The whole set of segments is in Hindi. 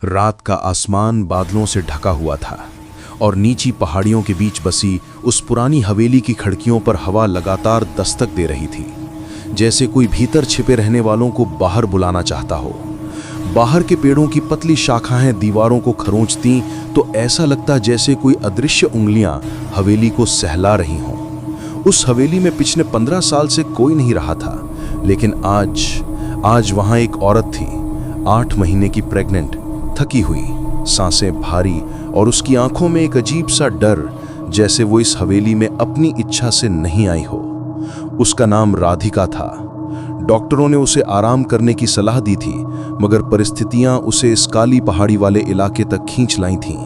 रात का आसमान बादलों से ढका हुआ था और नीची पहाड़ियों के बीच बसी उस पुरानी हवेली की खिड़कियों पर हवा लगातार दस्तक दे रही थी, जैसे कोई भीतर छिपे रहने वालों को बाहर बुलाना चाहता हो। बाहर के पेड़ों की पतली शाखाएं दीवारों को खरोंचती तो ऐसा लगता जैसे कोई अदृश्य उंगलियां हवेली को सहला रही हों। उस हवेली में पिछले 15 साल से कोई नहीं रहा था, लेकिन आज वहां एक औरत थी, 8 महीने की प्रेग्नेंट, थकी हुई, सांसें भारी और उसकी आंखों में एक अजीब सा डर, जैसे वो इस हवेली में अपनी इच्छा से नहीं आई हो। उसका नाम राधिका था। डॉक्टरों ने उसे आराम करने की सलाह दी थी, मगर परिस्थितियां उसे इस काली पहाड़ी वाले इलाके तक खींच लाई थीं।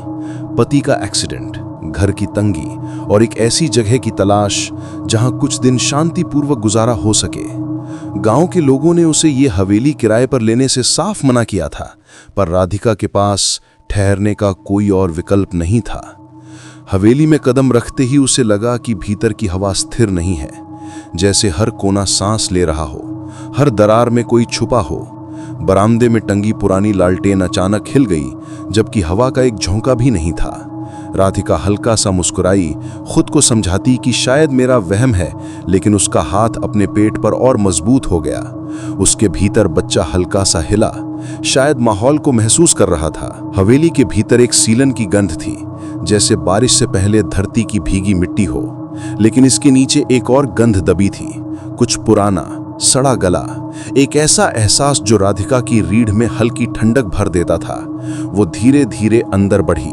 पति का एक्सीडेंट, घर की तंगी और एक ऐसी जगह की तलाश जहां कुछ दिन शांतिपूर्वक गुजारा हो सके। गांव के लोगों ने उसे ये हवेली किराए पर लेने से साफ मना किया था, पर राधिका के पास ठहरने का कोई और विकल्प नहीं था। हवेली में कदम रखते ही उसे लगा कि भीतर की हवा स्थिर नहीं है, जैसे हर कोना सांस ले रहा हो, हर दरार में कोई छुपा हो। बरामदे में टंगी पुरानी लालटेन अचानक हिल गई, जबकि हवा का एक झोंका भी नहीं था। राधिका हल्का सा मुस्कुराई, खुद को समझाती कि शायद मेरा वहम है, लेकिन उसका हाथ अपने पेट पर और मजबूत हो गया। उसके भीतर बच्चा हल्का सा हिला, शायद माहौल को महसूस कर रहा था। हवेली के भीतर एक सीलन की गंध थी, जैसे बारिश से पहले धरती की भीगी मिट्टी हो, लेकिन इसके नीचे एक और गंध दबी थी, कुछ पुराना, सड़ा गला, एक ऐसा एहसास जो राधिका की रीढ़ में हल्की ठंडक भर देता था। वो धीरे धीरे अंदर बढ़ी।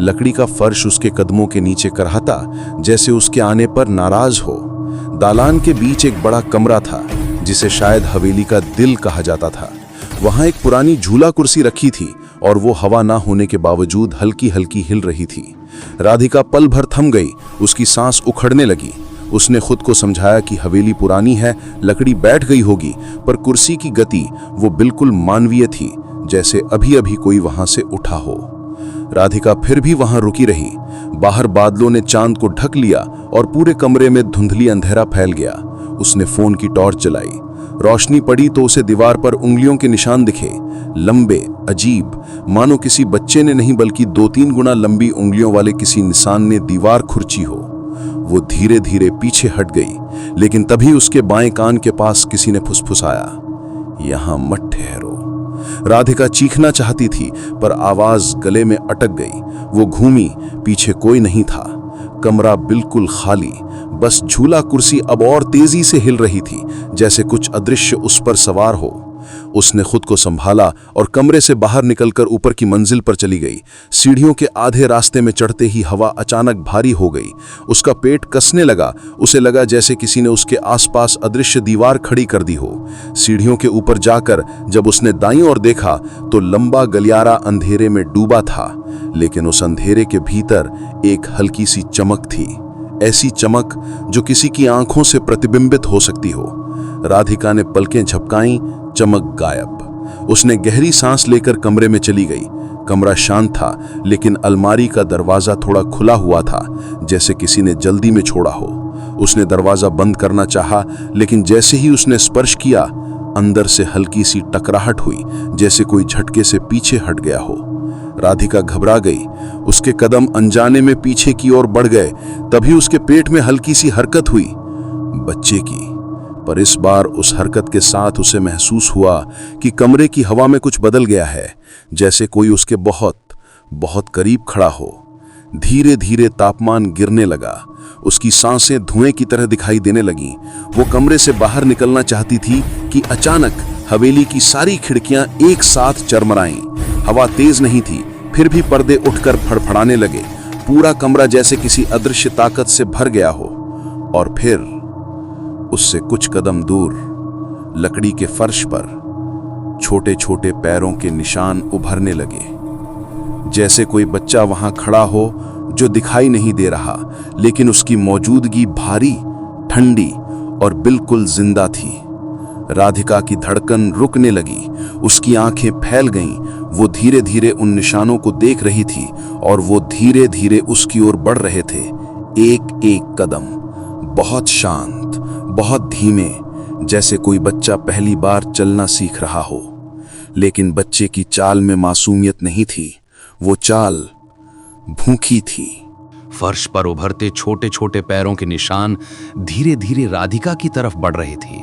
लकड़ी का फर्श उसके कदमों के नीचे करहाता, जैसे उसके आने पर नाराज हो। दालान के बीच एक बड़ा कमरा था, जिसे शायद हवेली का दिल कहा जाता था। वहां एक पुरानी झूला कुर्सी रखी थी और वो हवा ना होने के बावजूद हल्की हल्की हिल रही थी। राधिका पल भर थम गई, उसकी सांस उखड़ने लगी। उसने खुद को समझाया कि हवेली पुरानी है, लकड़ी बैठ गई होगी, पर कुर्सी की गति वो बिल्कुल मानवीय थी, जैसे अभी अभी कोई वहां से उठा हो। राधिका फिर भी वहां रुकी रही। बाहर बादलों ने चांद को ढक लिया और पूरे कमरे में धुंधली अंधेरा फैल गया। उसने फोन की टॉर्च जलाई। रोशनी पड़ी तो उसे दीवार पर उंगलियों के निशान दिखे, लंबे, अजीब, मानो किसी बच्चे ने नहीं बल्कि 2-3 गुना लंबी उंगलियों वाले किसी निशान ने दीवार खुरची हो। वो धीरे धीरे पीछे हट गई, लेकिन तभी उसके बाएं कान के पास किसी ने फुसफुसाया, "यहां मत ठहरो।" राधिका चीखना चाहती थी, पर आवाज गले में अटक गई। वो घूमी, पीछे कोई नहीं था। कमरा बिल्कुल खाली, बस झूला कुर्सी अब और तेजी से हिल रही थी, जैसे कुछ अदृश्य उस पर सवार हो। उसने खुद को संभाला और कमरे से बाहर निकलकर ऊपर की मंजिल पर चली गई। सीढ़ियों के आधे रास्ते में चढ़ते ही हवा अचानक भारी हो गई। उसका पेट कसने लगा। उसे लगा जैसे किसी ने उसके आसपास अदृश्य दीवार खड़ी कर दी हो। सीढ़ियों के ऊपर जाकर जब उसने दाईं ओर देखा तो लंबा गलियारा अंधेरे में डूबा था, लेकिन उस अंधेरे के भीतर एक हल्की सी चमक थी, ऐसी चमक जो किसी की आंखों से प्रतिबिंबित हो सकती हो। राधिका ने पलकें झपकाईं, चमक गायब। उसने गहरी सांस लेकर कमरे में चली गई। कमरा शांत था, लेकिन अलमारी का दरवाजा थोड़ा खुला हुआ था, जैसे किसी ने जल्दी में छोड़ा हो। उसने दरवाजा बंद करना चाहा, लेकिन जैसे ही उसने स्पर्श किया, अंदर से हल्की सी टकराहट हुई, जैसे कोई झटके से पीछे हट गया हो। राधिका घबरा गई। उसके कदम अनजाने में पीछे की ओर बढ़ गए। तभी उसके पेट में हल्की सी हरकत हुई, बच्चे की। पर इस बार उस हरकत के साथ उसे महसूस हुआ कि कमरे की हवा में कुछ बदल गया है, जैसे कोई उसके बहुत बहुत करीब खड़ा हो। धीरे धीरे तापमान गिरने लगा। उसकी सांसें धुएं की तरह दिखाई देने लगीं। वो कमरे से बाहर निकलना चाहती थी कि अचानक हवेली की सारी खिड़कियां एक साथ चरमराईं। हवा तेज नहीं थी, फिर भी पर्दे उठकर फड़फड़ाने लगे। पूरा कमरा जैसे किसी अदृश्य ताकत से भर गया हो। और फिर उससे कुछ कदम दूर, लकड़ी के फर्श पर छोटे छोटे पैरों के निशान उभरने लगे, जैसे कोई बच्चा वहां खड़ा हो जो दिखाई नहीं दे रहा, लेकिन उसकी मौजूदगी भारी, ठंडी और बिल्कुल जिंदा थी। राधिका की धड़कन रुकने लगी, उसकी आंखें फैल गईं। वो धीरे धीरे उन निशानों को देख रही थी और वो धीरे धीरे उसकी ओर बढ़ रहे थे, एक एक कदम, बहुत शांत, बहुत धीमे, जैसे कोई बच्चा पहली बार चलना सीख रहा हो। लेकिन बच्चे की चाल में मासूमियत नहीं थी, वो चाल भूखी थी। फर्श पर उभरते छोटे छोटे पैरों के निशान धीरे धीरे राधिका की तरफ बढ़ रहे थे।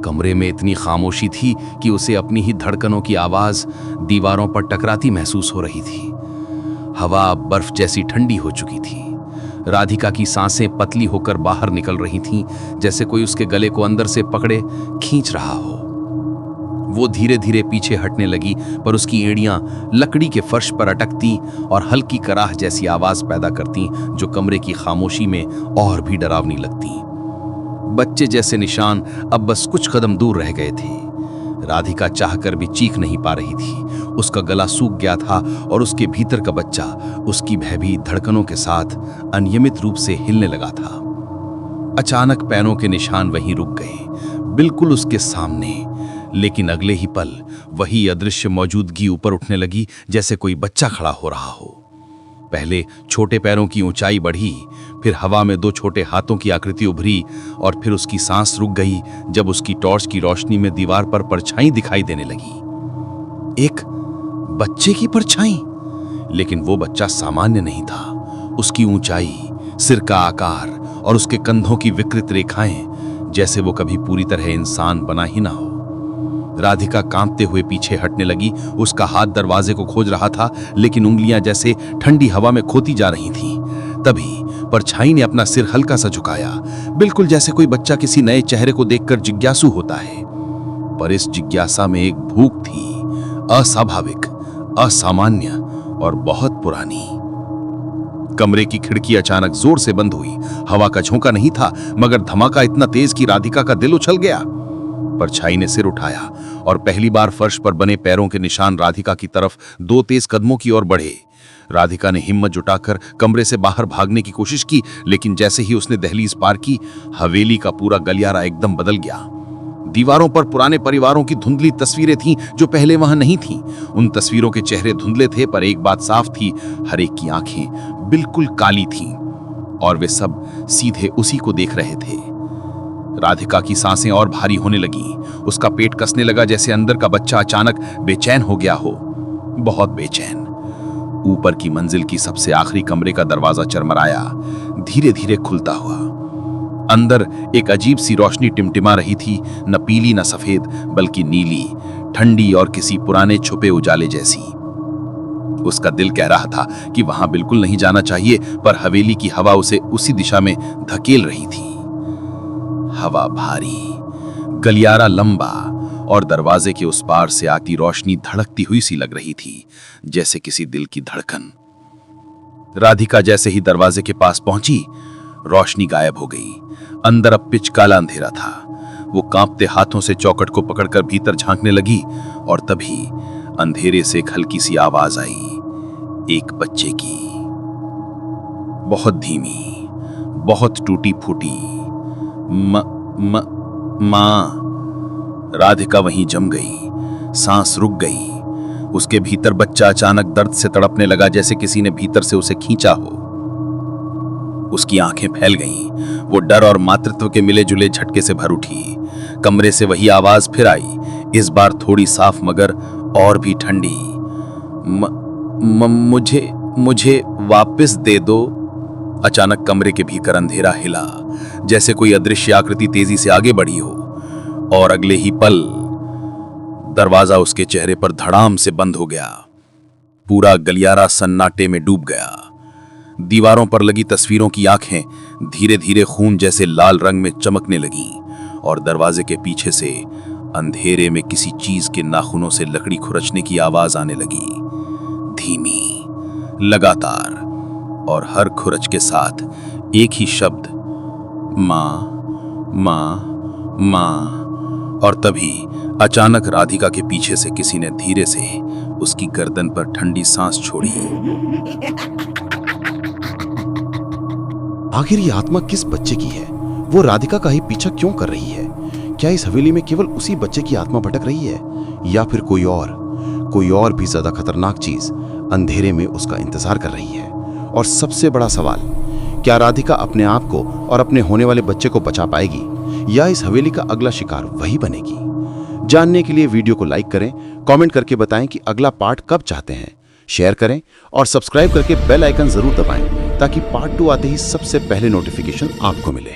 कमरे में इतनी खामोशी थी कि उसे अपनी ही धड़कनों की आवाज दीवारों पर टकराती महसूस हो रही थी। हवा अब बर्फ जैसी ठंडी हो चुकी थी। राधिका की सांसें पतली होकर बाहर निकल रही थीं, जैसे कोई उसके गले को अंदर से पकड़े खींच रहा हो। वो धीरे धीरे पीछे हटने लगी, पर उसकी एड़ियां लकड़ी के फर्श पर अटकती और हल्की कराह जैसी आवाज पैदा करती, जो कमरे की खामोशी में और भी डरावनी लगती। बच्चे जैसे निशान अब बस कुछ कदम दूर रह गए थे। राधिका चाहकर भी चीख नहीं पा रही थी। उसका गला सूख गया था और उसके भीतर का बच्चा उसकी भयभीत धड़कनों के साथ अनियमित रूप से हिलने लगा था। अचानक पैरों के निशान वहीं रुक गए, बिल्कुल उसके सामने। लेकिन अगले ही पल वही अदृश्य मौजूदगी ऊपर उठने लगी, जैसे कोई बच्चा खड़ा हो रहा हो। पहले छोटे पैरों की ऊंचाई बढ़ी, फिर हवा में दो छोटे हाथों की आकृति उभरी, और फिर उसकी सांस रुक गई जब उसकी टॉर्च की रोशनी में दीवार पर परछाई दिखाई देने लगी। एक बच्चे की परछाई, लेकिन वो बच्चा सामान्य नहीं था। उसकी ऊंचाई, सिर का आकार और उसके कंधों की विकृत रेखाएं, जैसे वो कभी पूरी तरह इंसान बना ही ना हो। राधिका कांपते हुए पीछे हटने लगी। उसका हाथ दरवाजे को खोज रहा था, लेकिन उंगलियां जैसे ठंडी हवा में खोती जा रही थीं। तभी परछाई ने अपना सिर हल्का सा झुकाया, बिल्कुल जैसे कोई बच्चा किसी नए चेहरे को देखकर जिज्ञासु होता है। पर इस जिज्ञासा में एक भूख थी, अस्वाभाविक, असामान्य और बहुत पुरानी। कमरे की खिड़की अचानक जोर से बंद हुई। हवा का झोंका नहीं था, मगर धमाका इतना तेज कि राधिका का दिल उछल गया। परछाई ने सिर उठाया और पहली बार फर्श पर बने पैरों के निशान राधिका की तरफ दो तेज कदमों की ओर बढ़े। राधिका ने हिम्मत जुटाकर कमरे से बाहर भागने की कोशिश की, लेकिन जैसे ही उसने दहलीज पार की, हवेली का पूरा गलियारा एकदम बदल गया। दीवारों पर पुराने परिवारों की धुंधली तस्वीरें थीं, जो पहले वहां नहीं थीं। उन तस्वीरों के चेहरे धुंधले थे, पर एक बात साफ थी, हर एक की आंखें बिल्कुल काली थीं और वे सब सीधे उसी को देख रहे थे। राधिका की सांसें और भारी होने लगी। उसका पेट कसने लगा, जैसे अंदर का बच्चा अचानक बेचैन हो गया हो, बहुत बेचैन। ऊपर की मंजिल की सबसे आखिरी कमरे का दरवाजा चरमराया, धीरे धीरे खुलता हुआ। अंदर एक अजीब सी रोशनी टिमटिमा रही थी, न पीली न सफेद, बल्कि नीली, ठंडी और किसी पुराने छुपे उजाले जैसी। उसका दिल कह रहा था कि वहां बिल्कुल नहीं जाना चाहिए, पर हवेली की हवा उसे उसी दिशा में धकेल रही थी। हवा भारी, गलियारा लंबा और दरवाजे के उस पार से आती रोशनी धड़कती हुई सी लग रही थी, जैसे किसी दिल की धड़कन। राधिका जैसे ही दरवाजे के पास पहुंची, रोशनी गायब हो गई। अंदर अब पिच काला अंधेरा था। वो कांपते हाथों से चौखट को पकड़कर भीतर झांकने लगी, और तभी अंधेरे से एक हल्की सी आवाज आई, एक बच्चे की, बहुत धीमी, बहुत टूटी फूटी, मां। राधिका वहीं जम गई, सांस रुक गई। उसके भीतर बच्चा अचानक दर्द से तड़पने लगा, जैसे किसी ने भीतर से उसे खींचा हो। उसकी आंखें फैल गईं। वो डर और मातृत्व के मिले जुले झटके से भर उठी। कमरे से वही आवाज फिर आई, इस बार थोड़ी साफ मगर और भी ठंडी, मुझे वापस दे दो। अचानक कमरे के भीतर अंधेरा हिला, जैसे कोई अदृश्य आकृति तेजी से आगे बढ़ी हो, और अगले ही पल दरवाजा उसके चेहरे पर धड़ाम से बंद हो गया। पूरा गलियारा सन्नाटे में डूब गया। दीवारों पर लगी तस्वीरों की आंखें धीरे धीरे खून जैसे लाल रंग में चमकने लगीं, और दरवाजे के पीछे से अंधेरे में किसी चीज के नाखूनों से लकड़ी खुरचने की आवाज आने लगी, धीमी, लगातार, और हर खुरच के साथ एक ही शब्द, मां, मां, मां। और तभी अचानक राधिका के पीछे से किसी ने धीरे से उसकी गर्दन पर ठंडी सांस छोड़ी। आखिर ये आत्मा किस बच्चे की है? वो राधिका का ही पीछा क्यों कर रही है? क्या इस हवेली में केवल उसी बच्चे की आत्मा भटक रही है, या फिर कोई और भी ज्यादा खतरनाक चीज अंधेरे में उसका इंतजार कर रही है? और सबसे बड़ा सवाल, क्या राधिका अपने आप को और अपने होने वाले बच्चे को बचा पाएगी, या इस हवेली का अगला शिकार वही बनेगी? जानने के लिए वीडियो को लाइक करें, कमेंट करके बताएं कि अगला पार्ट कब चाहते हैं, शेयर करें और सब्सक्राइब करके बेल आइकन जरूर दबाएं ताकि पार्ट 2 आते ही सबसे पहले नोटिफिकेशन आपको मिले।